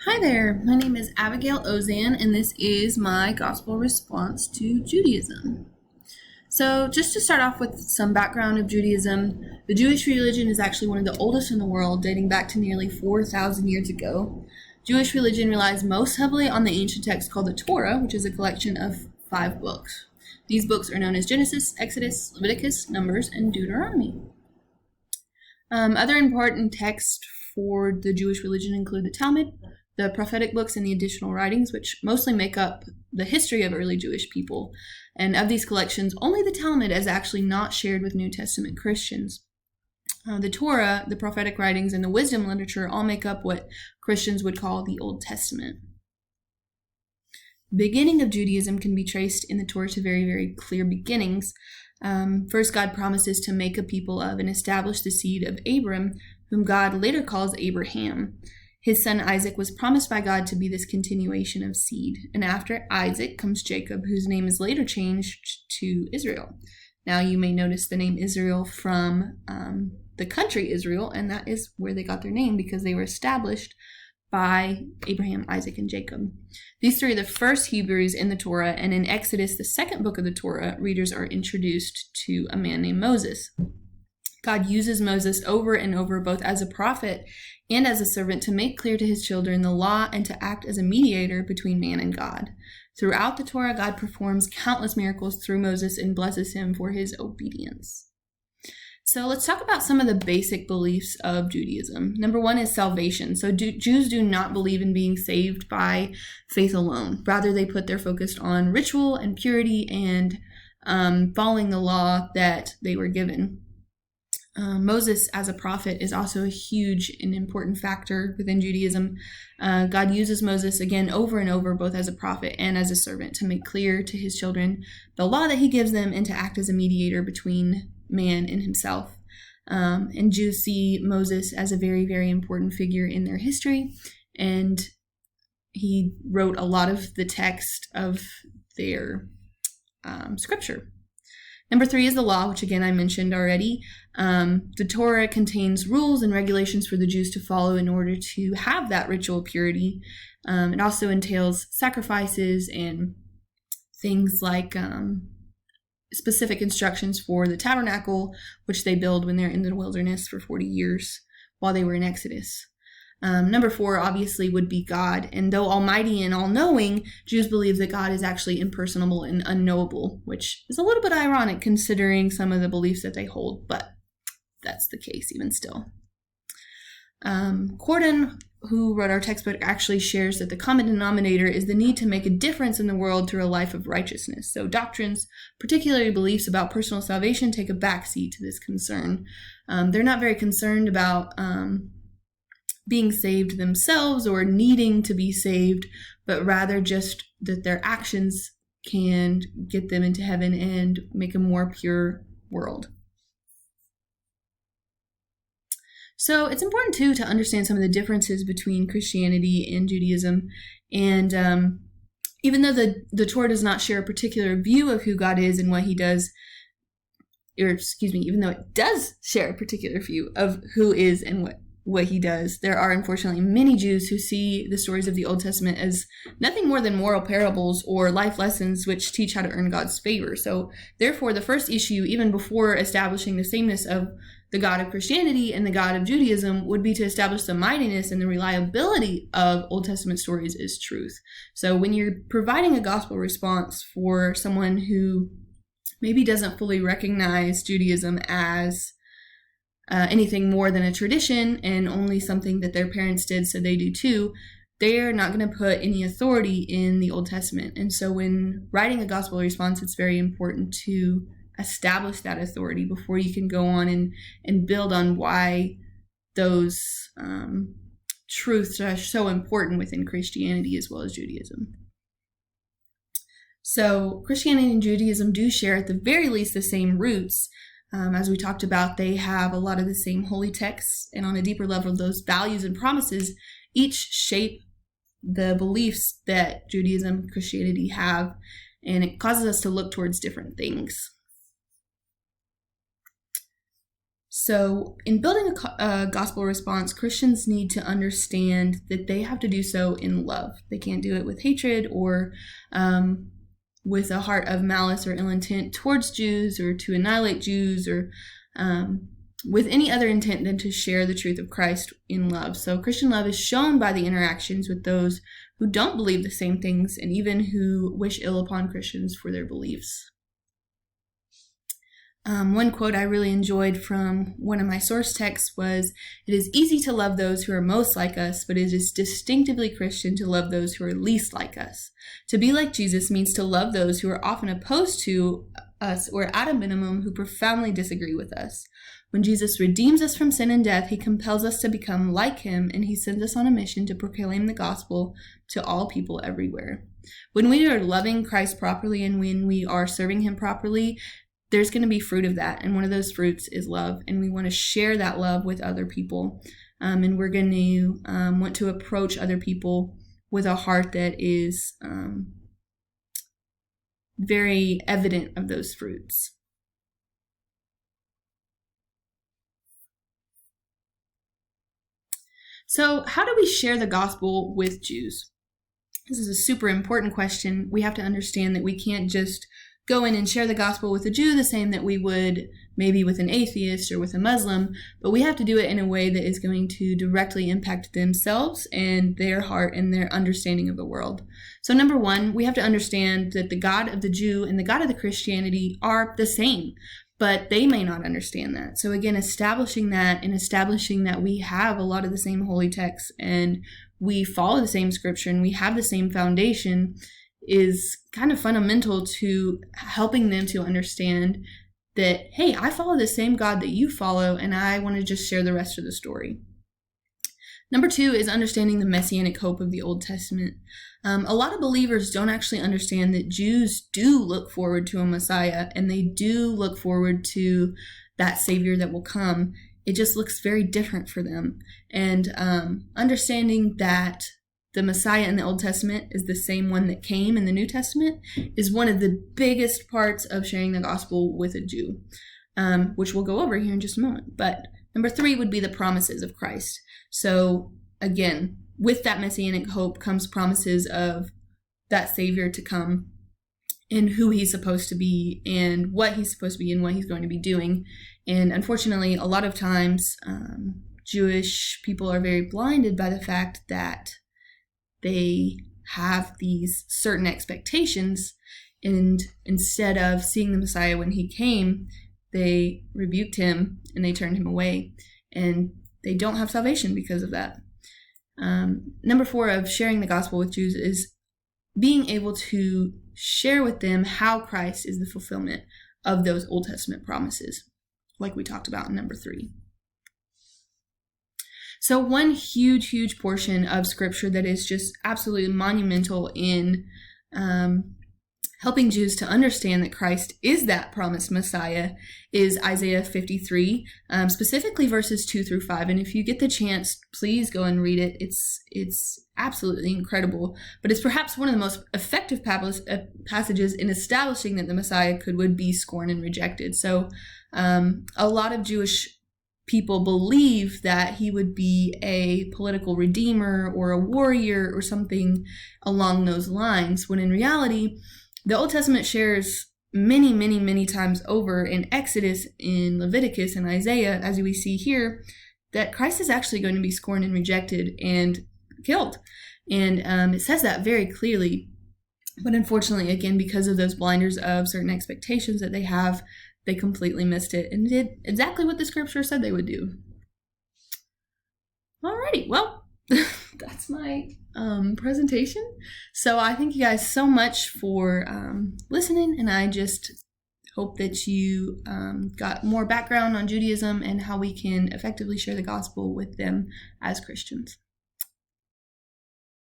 Hi there, my name is Abigail Ozan, and this is my gospel response to Judaism. So, just to start off with some background of Judaism, the Jewish religion is actually one of the oldest in the world, dating back to nearly 4,000 years ago. Jewish religion relies most heavily on the ancient text called the Torah, which is a collection of 5 books. These books are known as Genesis, Exodus, Leviticus, Numbers, and Deuteronomy. Other important texts for the Jewish religion include the Talmud, the prophetic books, and the additional writings, which mostly make up the history of early Jewish people. And of these collections, only the Talmud is actually not shared with New Testament Christians. The Torah, the prophetic writings, and the wisdom literature all make up what Christians would call the Old Testament. The beginning of Judaism can be traced in the Torah to very, very clear beginnings. First, God promises to make a people of and establish the seed of Abram, whom God later calls Abraham. His son Isaac was promised by God to be this continuation of seed. And after Isaac comes Jacob, whose name is later changed to Israel. Now you may notice the name Israel from the country Israel, and that is where they got their name because they were established by Abraham, Isaac, and Jacob. These three are the first Hebrews in the Torah, and in Exodus, the second book of the Torah, readers are introduced to a man named Moses. God uses Moses over and over, both as a prophet and as a servant, to make clear to his children the law and to act as a mediator between man and God. Throughout the Torah, God performs countless miracles through Moses and blesses him for his obedience. So let's talk about some of the basic beliefs of Judaism. Number one is salvation. So Jews do not believe in being saved by faith alone. Rather, they put their focus on ritual and purity and following the law that they were given. Moses as a prophet is also a huge and important factor within Judaism. God uses Moses again over and over, both as a prophet and as a servant, to make clear to his children the law that he gives them and to act as a mediator between man and himself. And Jews see Moses as a very, very important figure in their history, and he wrote a lot of the text of their scripture. Number 3 is the law, which again I mentioned already. The Torah contains rules and regulations for the Jews to follow in order to have that ritual purity. It also entails sacrifices and things like specific instructions for the tabernacle, which they build when they're in the wilderness for 40 years while they were in Exodus. Number 4 obviously would be God, and though almighty and all-knowing, Jews believe that God is actually impersonal and unknowable, which is a little bit ironic considering some of the beliefs that they hold, but that's the case even still. Corden, who wrote our textbook, actually shares that the common denominator is the need to make a difference in the world through a life of righteousness. So doctrines, particularly beliefs about personal salvation, take a backseat to this concern. They're not very concerned about being saved themselves or needing to be saved, but rather just that their actions can get them into heaven and make a more pure world. So it's important too to understand some of the differences between Christianity and Judaism. And even though the Torah does not share a particular view of who God is and what he does, even though it does share a particular view of who is and what he does, there are unfortunately many Jews who see the stories of the Old Testament as nothing more than moral parables or life lessons which teach how to earn God's favor. So therefore, the first issue, even before establishing the sameness of the God of Christianity and the God of Judaism, would be to establish the mightiness and the reliability of Old Testament stories as truth. So when you're providing a gospel response for someone who maybe doesn't fully recognize Judaism as anything more than a tradition and only something that their parents did, so they do too, they're not going to put any authority in the Old Testament. And so when writing a gospel response, it's very important to establish that authority before you can go on and build on why those truths are so important within Christianity as well as Judaism. So Christianity and Judaism do share at the very least the same roots. As we talked about, they have a lot of the same holy texts, and on a deeper level, those values and promises each shape the beliefs that Judaism and Christianity have, and it causes us to look towards different things. So, in building a gospel response, Christians need to understand that they have to do so in love. They can't do it with hatred or with a heart of malice or ill intent towards Jews or to annihilate Jews or with any other intent than to share the truth of Christ in love. So, Christian love is shown by the interactions with those who don't believe the same things and even who wish ill upon Christians for their beliefs. One quote I really enjoyed from one of my source texts was, "It is easy to love those who are most like us, but it is distinctively Christian to love those who are least like us. To be like Jesus means to love those who are often opposed to us or at a minimum who profoundly disagree with us. When Jesus redeems us from sin and death, he compels us to become like him, and he sends us on a mission to proclaim the gospel to all people everywhere." When we are loving Christ properly and when we are serving him properly, there's going to be fruit of that. And one of those fruits is love. And we want to share that love with other people. And we're going to want to approach other people with a heart that is very evident of those fruits. So how do we share the gospel with Jews? This is a super important question. We have to understand that we can't just go in and share the gospel with a Jew the same that we would maybe with an atheist or with a Muslim, but we have to do it in a way that is going to directly impact themselves and their heart and their understanding of the world. So number one, we have to understand that the God of the Jew and the God of the Christianity are the same, but they may not understand that. So again, establishing that and establishing that we have a lot of the same holy texts and we follow the same scripture and we have the same foundation is kind of fundamental to helping them to understand that, hey, I follow the same God that you follow, and I want to just share the rest of the story. Number two is understanding the messianic hope of the Old Testament. A lot of believers don't actually understand that Jews do look forward to a Messiah, and they do look forward to that Savior that will come. It just looks very different for them. And understanding that the Messiah in the Old Testament is the same one that came in the New Testament is one of the biggest parts of sharing the gospel with a Jew, which we'll go over here in just a moment. But number three would be the promises of Christ. So again, with that messianic hope comes promises of that Savior to come and who he's supposed to be and what he's supposed to be and what he's going to be doing. And unfortunately, a lot of times Jewish people are very blinded by the fact that they have these certain expectations, and instead of seeing the Messiah when he came, they rebuked him and they turned him away, and they don't have salvation because of that. Number four of sharing the gospel with Jews is being able to share with them how Christ is the fulfillment of those Old Testament promises, like we talked about in number three. So one huge portion of scripture that is just absolutely monumental in helping Jews to understand that Christ is that promised Messiah is Isaiah 53, specifically verses 2-5. And if you get the chance, please go and read it. It's absolutely incredible, but it's perhaps one of the most effective passages in establishing that the Messiah would be scorned and rejected. So a lot of Jewish people believe that he would be a political redeemer or a warrior or something along those lines, when in reality, the Old Testament shares many times over in Exodus, in Leviticus, and Isaiah, as we see here, that Christ is actually going to be scorned and rejected and killed. And it says that very clearly. But unfortunately, again, because of those blinders of certain expectations that they have, they completely missed it and did exactly what the scripture said they would do. Alrighty, well, that's my presentation. So I thank you guys so much for listening, and I just hope that you got more background on Judaism and how we can effectively share the gospel with them as Christians.